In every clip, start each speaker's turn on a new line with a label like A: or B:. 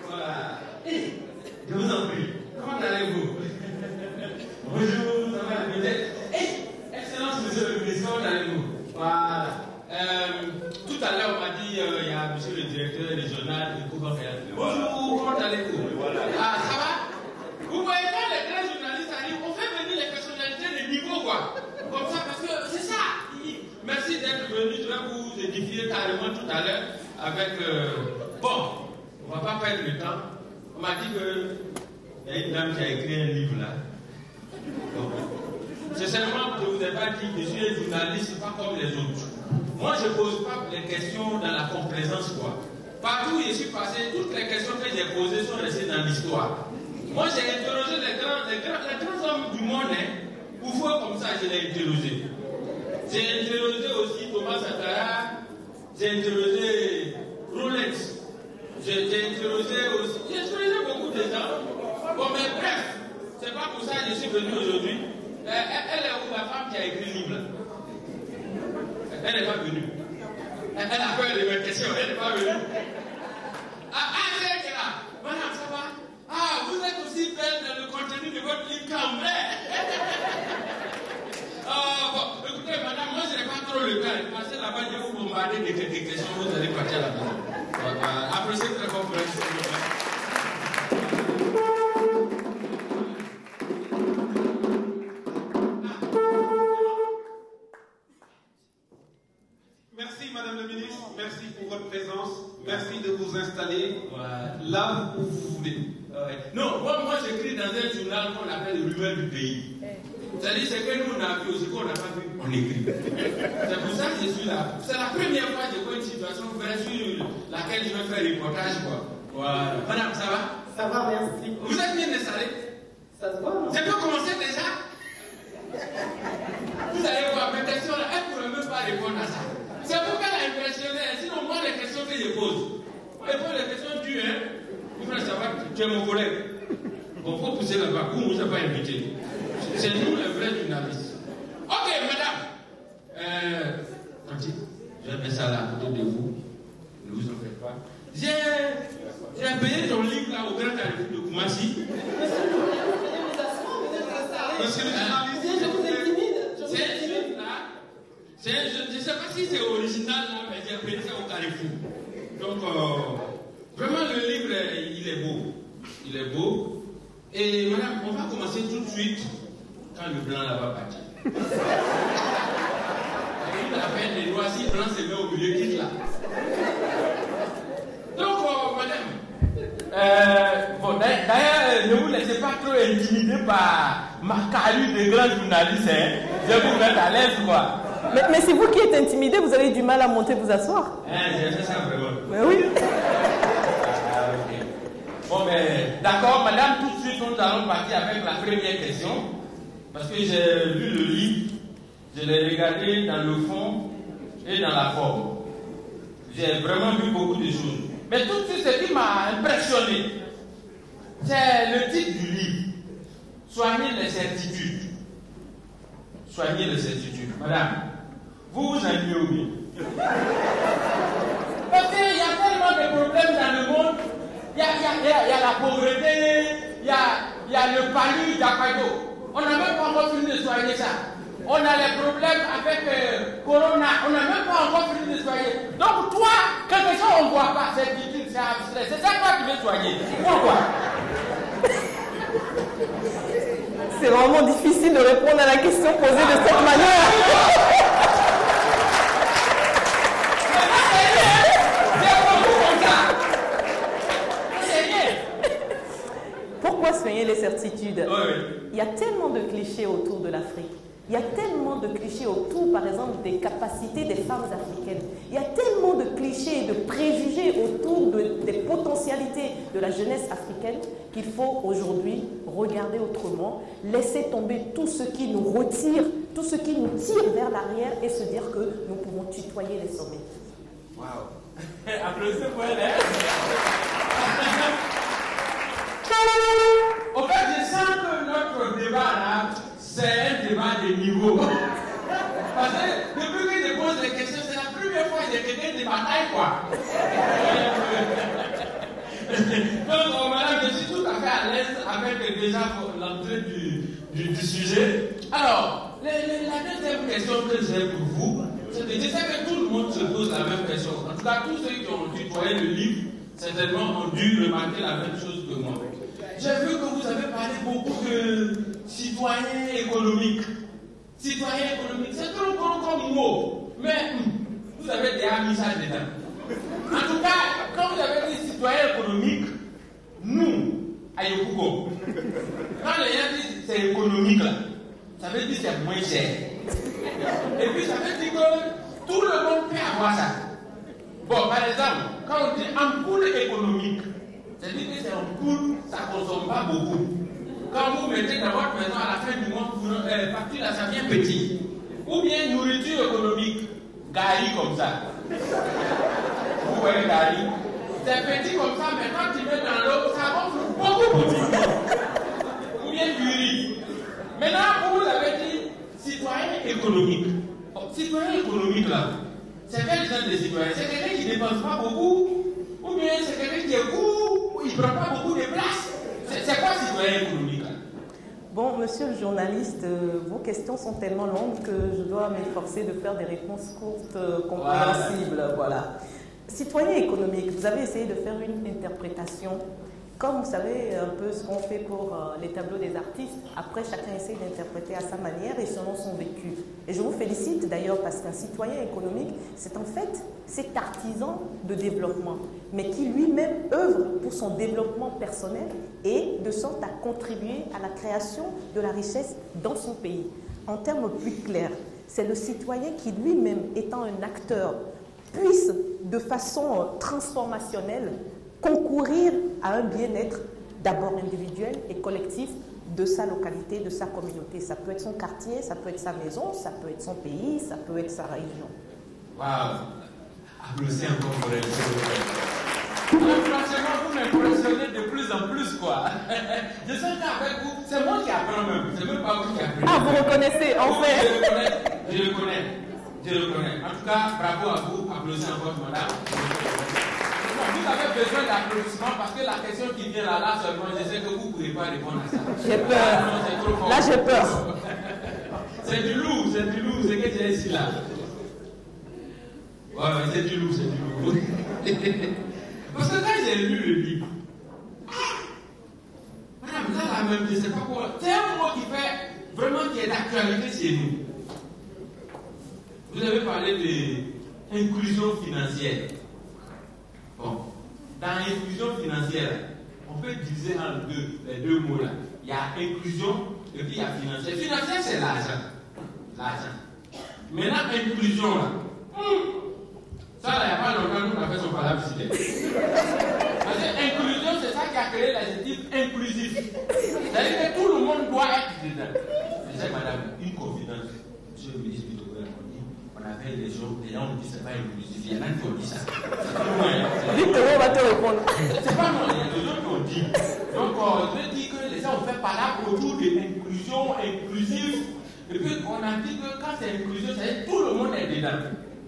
A: Voilà. Et, je vous en prie, comment allez-vous? Bonjour, ça va peut-être? Excellence, monsieur le ministre, comment allez-vous? Voilà. Tout à l'heure, on m'a dit, il y a monsieur le directeur régional de Koubaké. Bonjour, comment allez-vous? Voilà. Ah, ça va? Vous voyez pas les grands journalistes arrivent, on fait venir les personnalités de niveau, quoi. Comme ça, parce que c'est ça. Merci d'être venu, je vais vous édifier carrément tout à l'heure avec... Bon, on ne va pas perdre le temps. On m'a dit que il y a une dame qui a écrit un livre là. Bon. C'est seulement que je ne vous ai pas dit que je suis un journaliste, pas comme les autres. Moi, je ne pose pas les questions dans la complaisance, quoi. Partout où je suis passé, toutes les questions que j'ai posées sont restées dans l'histoire. Moi, j'ai interrogé les grands hommes du monde, hein. Oufou comme ça, je l'ai interrogé. J'ai interrogé aussi Thomas Sankara, j'ai interrogé Rolex, j'ai interrogé beaucoup de gens. Bon, mais bref, c'est pas pour ça que je suis venu aujourd'hui. Elle est où la femme qui a écrit le livre? Elle n'est pas venue. Elle a peur de mes questions, elle n'est pas venue. C'est elle qui est là. Madame, ça va? Ah, vous êtes aussi belle dans le contenu de votre livre quand même. Bon, écoutez, madame, moi je n'ai pas trop le temps. Passez là-bas, je vais vous bombarder des questions, vous allez partir à la maison. Appréciez très conférence, s'il vous plaît.
B: Merci, madame la ministre. Merci pour votre présence. Merci de vous installer là où vous voulez.
A: Non, moi j'écris dans un journal qu'on appelle le Rumeur du pays. C'est-à-dire, c'est que nous on a vu, ce qu'on n'a pas vu, on écrit. C'est pour ça que je suis là. C'est la première fois que je vois une situation vraie sur laquelle je vais faire un reportage, quoi. Voilà. Madame, ça va?
C: Ça va, merci.
A: Vous êtes bien installé?
C: Ça se voit, non?
A: Je peux commencer déjà? Vous allez voir, mes questions là, elle ne pourrait même pas répondre à ça. C'est pour qu'elle a impressionné. Sinon, moi, les questions que je pose, elle pose des questions dures, hein. Vous voulez savoir, tu es mon collègue. Bon, faut pousser là-bas. Vous ne vous avez pas invité. C'est nous les vrais journalistes. Ok, madame. Tanti, je vais mettre ça là à côté de vous. Ne vous en faites pas. J'ai payé ton livre là au Grand Carrefour de Koumassi.
B: Monsieur le journaliste,
C: je vous intimide.
A: C'est un livre là. Je ne sais pas si c'est original là, mais j'ai payé ça au Carrefour. Donc, vraiment, le livre, il est beau. Il est beau. Et madame, on va commencer tout de suite quand le blanc là va partir. Il la peine des doigts, si le blanc se met au milieu, quitte là. Donc, madame, bon, d'ailleurs, ne vous laissez pas trop intimider par ma carrure de grand journaliste. Hein. Je vais vous mettre à l'aise, quoi.
C: Mais c'est vous qui êtes intimidé, vous avez du mal à monter, vous asseoir.
A: J'ai fait ça vraiment.
C: Mais oui.
A: Okay. Bon, mais d'accord, madame, tout de suite, nous allons partir avec la première question. Parce que j'ai lu le livre, je l'ai regardé dans le fond et dans la forme. J'ai vraiment vu beaucoup de choses. Mais tout de suite, ce qui m'a impressionné, c'est le titre du livre. Soigner les certitudes. Soigner les certitudes. Madame, vous vous ennuyez ou bien? Parce qu'il y a tellement de problèmes dans le monde. Il y a la pauvreté, il y a le panier d'Akwaïdo. On n'a même pas encore fini de soigner ça. On a les problèmes avec Corona, on n'a même pas encore fini de soigner. Donc toi, quelque chose on ne voit pas, c'est difficile, c'est abstrait. C'est ça que toi tu veux soigner. Pourquoi?
C: C'est vraiment difficile de répondre à la question posée de cette manière. Pourquoi soigner les certitudes? Il y a tellement de clichés autour de l'Afrique. Il y a tellement de clichés autour, par exemple, des capacités des femmes africaines. Il y a tellement de clichés et de préjugés autour des potentialités de la jeunesse africaine qu'il faut aujourd'hui regarder autrement, laisser tomber tout ce qui nous retire, tout ce qui nous tire vers l'arrière et se dire que nous pouvons tutoyer les sommets.
A: Waouh! Applaudissez pour elle. En fait, je sens que notre débat là, c'est un débat de niveau. Parce que depuis que je pose les questions, c'est la première fois que j'ai gagné des batailles, quoi. Donc, madame, je suis tout à fait à l'aise avec déjà l'entrée du sujet. Alors, la deuxième question que j'ai pour vous, c'est que je sais que tout le monde se pose la même question. En tout cas, tous ceux qui ont tutoyé le livre, certainement ont dû remarquer la même chose que moi. J'ai vu que vous avez parlé beaucoup de citoyens économiques. Citoyens économiques, c'est trop grand comme mot. Mais vous avez déjà mis ça dedans. En tout cas, quand vous avez dit citoyens économiques, nous, à Yopougo, quand les gens disent c'est économique là, ça veut dire c'est moins cher. Et puis ça veut dire que tout le monde peut avoir ça. Bon, par exemple, quand on dit ampoule économique, c'est-à-dire que c'est ampoule, ça ne consomme pas beaucoup. Quand vous mettez dans votre maison à la fin du mois, facture là, ça vient petit. Ou bien nourriture économique, gari comme ça. Vous voyez gari? C'est petit comme ça, mais quand tu mets dans l'eau, ça gonfle beaucoup petit. Ou bien du riz. Maintenant, vous avez dit citoyen économique. Citoyen économique là, c'est quel genre de citoyen? C'est quelqu'un qui ne dépense pas beaucoup, ou bien c'est quelqu'un qui est court, il ne prend pas beaucoup de place. C'est quoi citoyen économique là?
C: Bon, monsieur le journaliste, vos questions sont tellement longues que je dois m'efforcer de faire des réponses courtes, compréhensibles. Voilà. Citoyen économique, vous avez essayé de faire une interprétation. Comme vous savez un peu ce qu'on fait pour les tableaux des artistes, après chacun essaie d'interpréter à sa manière et selon son vécu. Et je vous félicite d'ailleurs parce qu'un citoyen économique, c'est en fait cet artisan de développement, mais qui lui-même œuvre pour son développement personnel et de sorte à contribuer à la création de la richesse dans son pays. En termes plus clairs, c'est le citoyen qui lui-même, étant un acteur, puisse de façon transformationnelle concourir à un bien-être d'abord individuel et collectif de sa localité, de sa communauté. Ça peut être son quartier, ça peut être sa maison, ça peut être son pays, ça peut être sa région.
A: Waouh! Applaudissez encore pour elle. Franchement, vous m'impressionnez de plus en plus, quoi. Je sais qu'avec vous, c'est moi qui apprends même. C'est même pas vous qui apprenez.
C: Ah, vous reconnaissez, en fait.
A: Je le connais. En tout cas, bravo à vous. Applaudissez encore, madame. Vous avez besoin d'applaudissements parce que la question qui vient là seulement, je sais que vous ne pouvez pas répondre à ça.
C: J'ai peur. Là, j'ai peur.
A: C'est du lourd, ce que j'ai ici là. Ouais, c'est du lourd. Parce que quand j'ai lu le livre, madame, là, même, je ne sais pas quoi. C'est un mot qui fait vraiment qui est d'actualité chez nous. Vous avez parlé d'inclusion financière. Bon, dans l'inclusion financière, on peut diviser en les deux mots là. Il y a inclusion et puis il y a financière. Financière, c'est l'argent. Maintenant, inclusion là. Ça, là, il n'y a pas longtemps, nous, on a fait son palabre ici. Parce que inclusion, c'est ça qui a créé l'adjectif inclusif. C'est-à-dire que tout le monde doit être dedans. Je sais, madame, une confidence. Monsieur le ministre du on avait les gens ont dit c'est pas inclusif. Il y en a qui ont dit ça.
C: Victor, on va te répondre.
A: C'est pas non, il y a des gens qui ont dit. Donc, je veux dire que les gens ont fait palabre autour de l'inclusion inclusive. Et puis, on a dit que quand c'est inclusion, c'est tout le monde est dedans.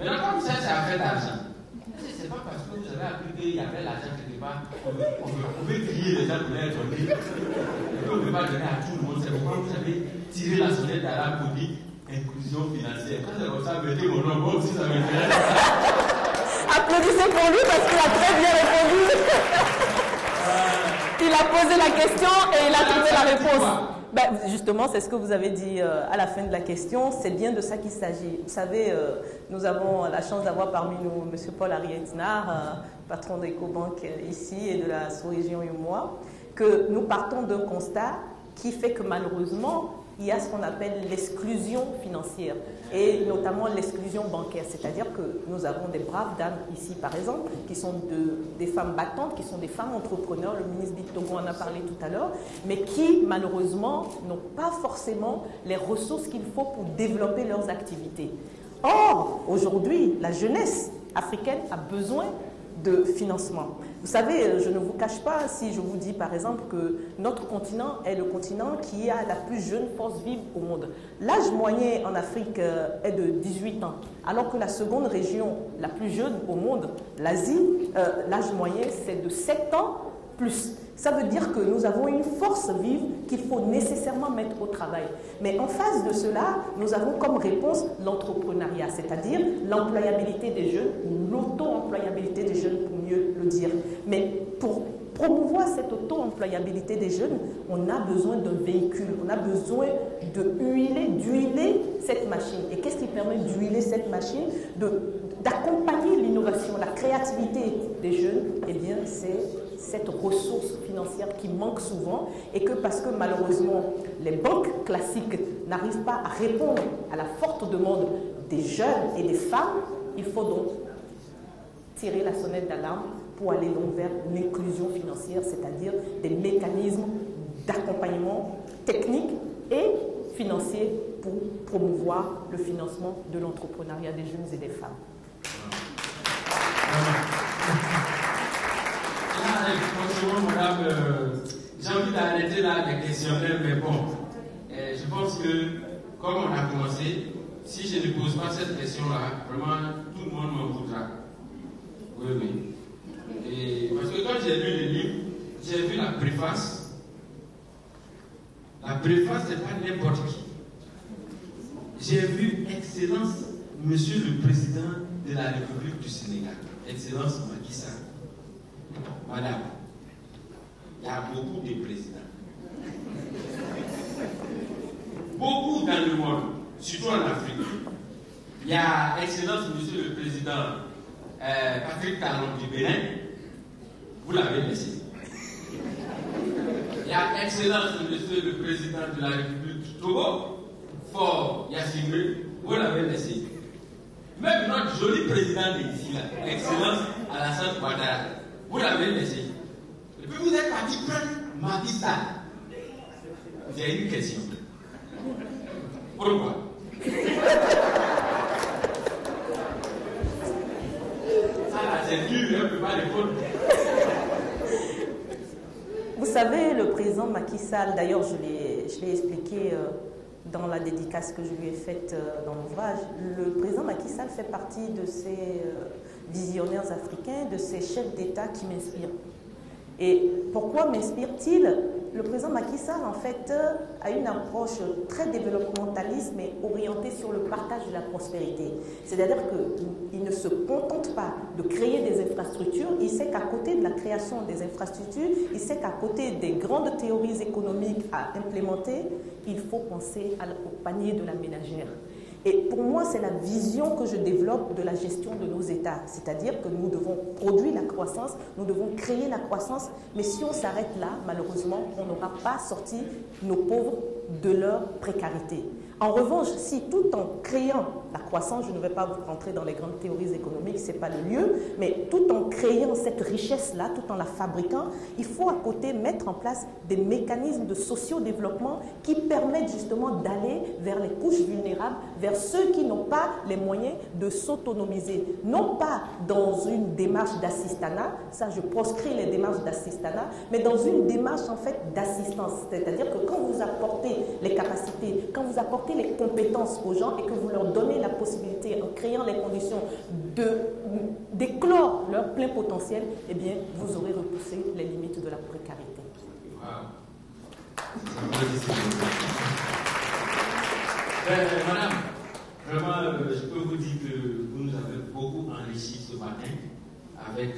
A: Maintenant, comme ça, c'est affaire d'argent. C'est pas parce que vous avez appris qu'il y avait l'argent quelque part. On veut crier les gens pour les donner. Et puis, on ne peut pas donner à tout le monde. C'est pourquoi vous avez tiré la sonnette d'alarme pour dire inclusion financière. Quand c'est comme ça, mettez mon nom, moi aussi ça m'intéresse.
C: Applaudissez pour lui parce qu'il a très bien répondu. Il a posé la question et il a trouvé la réponse. Ben, justement, c'est ce que vous avez dit à la fin de la question. C'est bien de ça qu'il s'agit. Vous savez, nous avons la chance d'avoir parmi nous M. Paul Arietnar, patron d'EcoBank ici et de la sous-région Umois, que nous partons d'un constat qui fait que malheureusement, il y a ce qu'on appelle l'exclusion financière et notamment l'exclusion bancaire. C'est-à-dire que nous avons des braves dames ici, par exemple, qui sont des femmes battantes, qui sont des femmes entrepreneurs. Le ministre Bitogo en a parlé tout à l'heure, mais qui, malheureusement, n'ont pas forcément les ressources qu'il faut pour développer leurs activités. Or, aujourd'hui, la jeunesse africaine a besoin de financement. Vous savez, je ne vous cache pas si je vous dis par exemple que notre continent est le continent qui a la plus jeune force vive au monde. L'âge moyen en Afrique est de 18 ans, alors que la seconde région la plus jeune au monde, l'Asie, l'âge moyen c'est de 7 ans plus. Ça veut dire que nous avons une force vive qu'il faut nécessairement mettre au travail. Mais en face de cela, nous avons comme réponse l'entrepreneuriat, c'est-à-dire l'employabilité des jeunes, ou l'auto-employabilité des jeunes pour mieux le dire. Mais pour promouvoir cette auto-employabilité des jeunes, on a besoin d'un véhicule, on a besoin d'huiler cette machine. Et qu'est-ce qui permet d'huiler cette machine? D'accompagner l'innovation, la créativité des jeunes. Eh bien, c'est cette ressource financière qui manque souvent et que parce que malheureusement, les banques classiques n'arrivent pas à répondre à la forte demande des jeunes et des femmes, il faut donc tirer la sonnette d'alarme pour aller donc vers l'inclusion financière, c'est-à-dire des mécanismes d'accompagnement technique et financier pour promouvoir le financement de l'entrepreneuriat des jeunes et des femmes.
A: Là, franchement, madame, j'ai envie d'arrêter là les questionnaires, mais bon, je pense que comme on a commencé, si je ne pose pas cette question-là, vraiment, tout le monde m'en voudra. Oui, oui. Et parce que quand j'ai lu le livre, j'ai vu la préface. La préface, c'est pas n'importe qui. J'ai vu Excellence, Monsieur le Président de la République du Sénégal, Excellence Macky Sall. Madame, il y a beaucoup de présidents. Beaucoup dans le monde, surtout en Afrique. Il y a Excellence, Monsieur le Président Patrick Talon du Bénin. Vous l'avez laissé. Il y a Excellence, Monsieur le Président de la République du Togo, Fort Yassimé, vous l'avez laissé. Même notre joli président d'ici là, Excellence Alassane Ouattara, vous l'avez laissé. Et puis vous êtes parti prendre Macky Sall. J'ai une question. Pourquoi? Ça là, c'est dur, on ne peut pas répondre.
C: Vous savez, le président Macky Sall, d'ailleurs je l'ai expliqué dans la dédicace que je lui ai faite dans l'ouvrage, le président Macky Sall fait partie de ces visionnaires africains, de ces chefs d'État qui m'inspirent. Et pourquoi m'inspire-t-il? Le président Macky Sall, en fait, a une approche très développementaliste, mais orientée sur le partage de la prospérité. C'est-à-dire qu'il ne se contente pas de créer des infrastructures, il sait qu'à côté de la création des infrastructures, il sait qu'à côté des grandes théories économiques à implémenter, il faut penser au panier de la ménagère. Et pour moi, c'est la vision que je développe de la gestion de nos États. C'est-à-dire que nous devons produire la croissance, nous devons créer la croissance, mais si on s'arrête là, malheureusement, on n'aura pas sorti nos pauvres de leur précarité. En revanche, si tout en créant la croissance, je ne vais pas vous rentrer dans les grandes théories économiques, ce n'est pas le lieu, mais tout en créant cette richesse-là, tout en la fabriquant, il faut à côté mettre en place des mécanismes de socio-développement qui permettent justement d'aller vers les couches vulnérables, vers ceux qui n'ont pas les moyens de s'autonomiser. Non pas dans une démarche d'assistanat, ça je proscris les démarches d'assistanat, mais dans une démarche en fait d'assistance. C'est-à-dire que quand vous apportez les capacités, quand vous apportez les compétences aux gens et que vous leur donnez la possibilité, en créant les conditions d'éclore leur plein potentiel, eh bien, vous aurez repoussé les limites de la précarité.
A: Madame, vraiment, je peux vous dire que vous nous avez beaucoup enrichi ce matin avec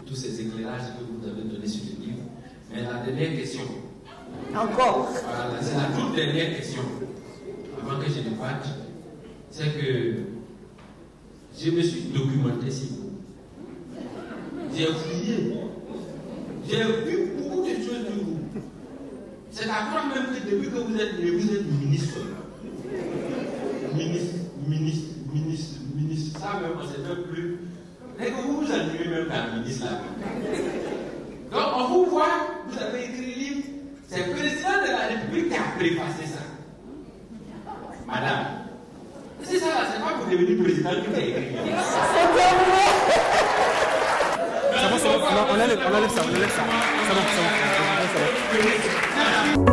A: tous ces éclairages que vous avez donnés sur le livre. Mais la dernière question.
C: Encore.
A: Voilà, c'est la toute dernière question. Avant que je ne parte, c'est que je me suis documenté sur vous. J'ai fouillé. J'ai vu beaucoup de choses de vous. C'est à croire même que depuis que vous êtes ministre. Ministre. Ça même, on ne sait même plus. Mais que vous vous animez même dans le ministre là. Donc on vous voit, vous avez écrit le livre. C'est le président de la République qui a préfacé ça. Madame, c'est ça là, c'est pas pour devenir président qui a écrit.
D: Ça va, on enlève ça. Ça va.